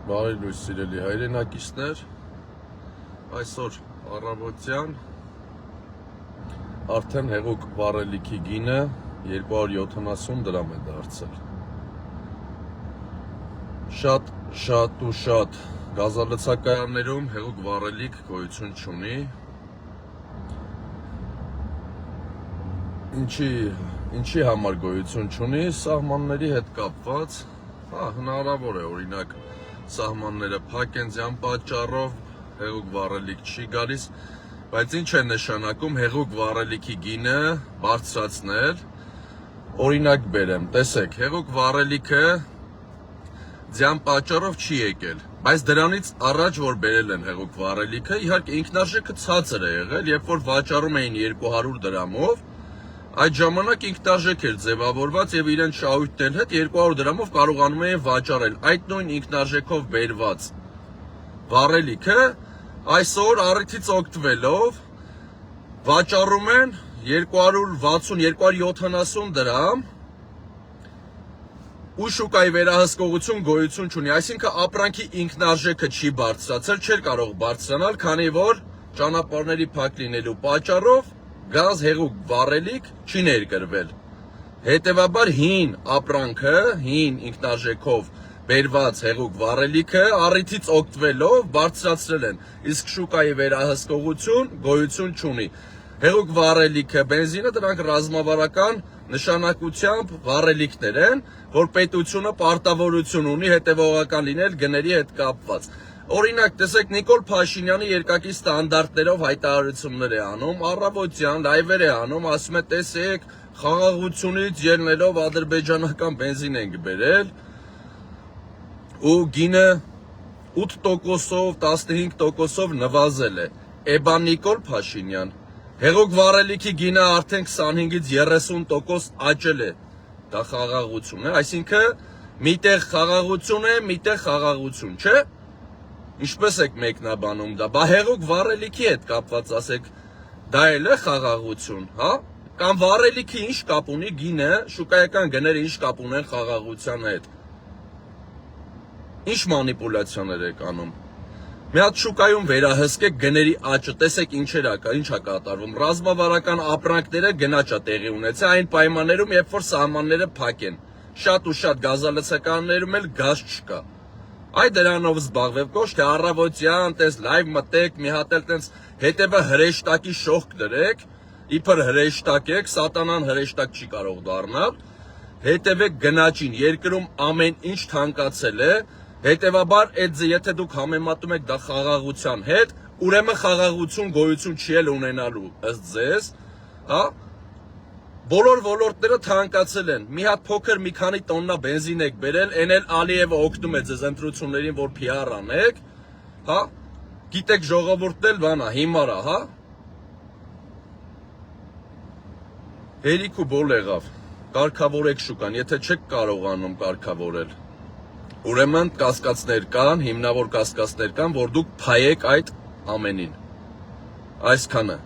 Բարի լույս սիրելի հայրենակիցներ, այսօր առավոտյան արդեն հեղուկ վառելիքի գինը 270 դրամ է դարձել։ Շատ գազալցակայաններում հեղուկ վառելիք գոյություն չունի։ Ինչի համար գոյություն չունի, սահմանների հետ կապված, հնարավոր է օրինակ սահմանները փակեն ձյան պատճառով, հեղուկ վառելիք չի գալիս, բայց ինչ է նշանակում հեղուկ վառելիքի գինը բարձրացնել, օրինակ բերեմ, տեսեք, հեղուկ վառելիքը ձյան պատճառով չի եկել, բայց դրանից առաջ որ բերել են հեղուկ վառելիքը, իհարկե ինքնարժեքը ցածր է եղել, երբ որ վաճառում էին 200 դրամով, այդ ժամանակ ինքնարժեք էր ձևավորված եւ իրեն շահույթն հետ 200 դրամով կարողանում էին վաճառել այդ նույն ինքնարժեքով բերված վառելիքը այսօր առիթից օգտվելով վաճառում են 260-270 դրամ ու շուկայի վերահսկողություն գոյություն չունի, այսինքն ապրանքի ինքնարժեքը չի բարձրացել, չէր կարող բարձրանալ, քանի որ ճանապարհների փակ լինելու պատճառով գազ հեղուկ վառելիք չի ներկրվել։ Հետևաբար հին ապրանքը, հին ինքնարժեքով բերված հեղուկ վառելիքը առիթից օգտվելով բարձրացրել են, իսկ շուկայի վերահսկողություն գոյություն չունի։ Հեղուկ վառելիքը, բենզինը դրանք ռազմավարական նշանակությամբ վառելիքներ են, որ պետությունը պարտավորություն ունի հետևողական լինել գների հետ կապված։ Օրինակ, տեսեք, Նիկոլ Փաշինյանը երկակի ստանդարտներով հայտարարություններ է անում, առավոտյան լայվեր է անում, ասում է, տեսեք, խաղաղությունից ելնելով ադրբեջանական բենզին ենք բերել, ու գինը 8%-ով, 15%-ով նվազել է։ Էբա Նիկոլ Փաշինյան, հեղուկ վառելիքի գինը արդեն 25-ից 30% աճել է։ Դա խաղաղություն է, այսինքն միտեղ խաղաղություն է, միտեղ խաղաղություն, չէ՞։ Ինչպես եք մեկնաբանում դա, բա հեղուկ վառելիքի հետ կապված ասեք, դա էլ է խաղաղություն, հա? Կամ վառելիքը ինչ կապ ունի գինը, շուկայական գները ինչ կապ ունեն խաղաղության հետ։ Ինչ մանիպուլյացիաներ եք անում։ Մի հատ շուկայում վերահսկեք գների աճը, տեսեք ինչա կատարվում։ Ռազմավարական ապրանքները գնաճ է տեղի ունեցել այն պայմաններում, երբ որ սահմանները փակ են։ Շատ ու շատ գազալցականներում էլ գազ չկա։ Այ դրանով զբաղվեք, ոչ թե առավոտյան, տես լայվ մտեք, մի հատ էլ տես հետևը հրեշտակի շողք դրեք, իբր հրեշտակ եք, սատանան հրեշտակ չի կարող դառնալ, հետևեք գնաճին, երկրում ամեն ինչ թանկացել է, հետևաբար եթե դուք համեմատում եք դա խաղաղության հետ, ուրեմն խաղաղություն գոյություն չի էլ ունենալու, ըստ ձեզ, հա? Բոլոր ոլորտները թանկացել են, մի հատ փոքր մի քանի տոննա բենզին եք բերել, այն էլ Ալիևը օգնում է ձեզ ընտրություններին, որ PR անեք, հա, գիտեք ժողովուրդն էլ բանա, հիմար է, հա, հերիք ու բոլ եղավ, կարգավորեք շուկան, եթե չեք կարողանում կարգավորել, ուրեմն կասկածներ կան, հիմնավոր կասկածներ կան, որ դուք փայեք այդ ամենին, այսքանը,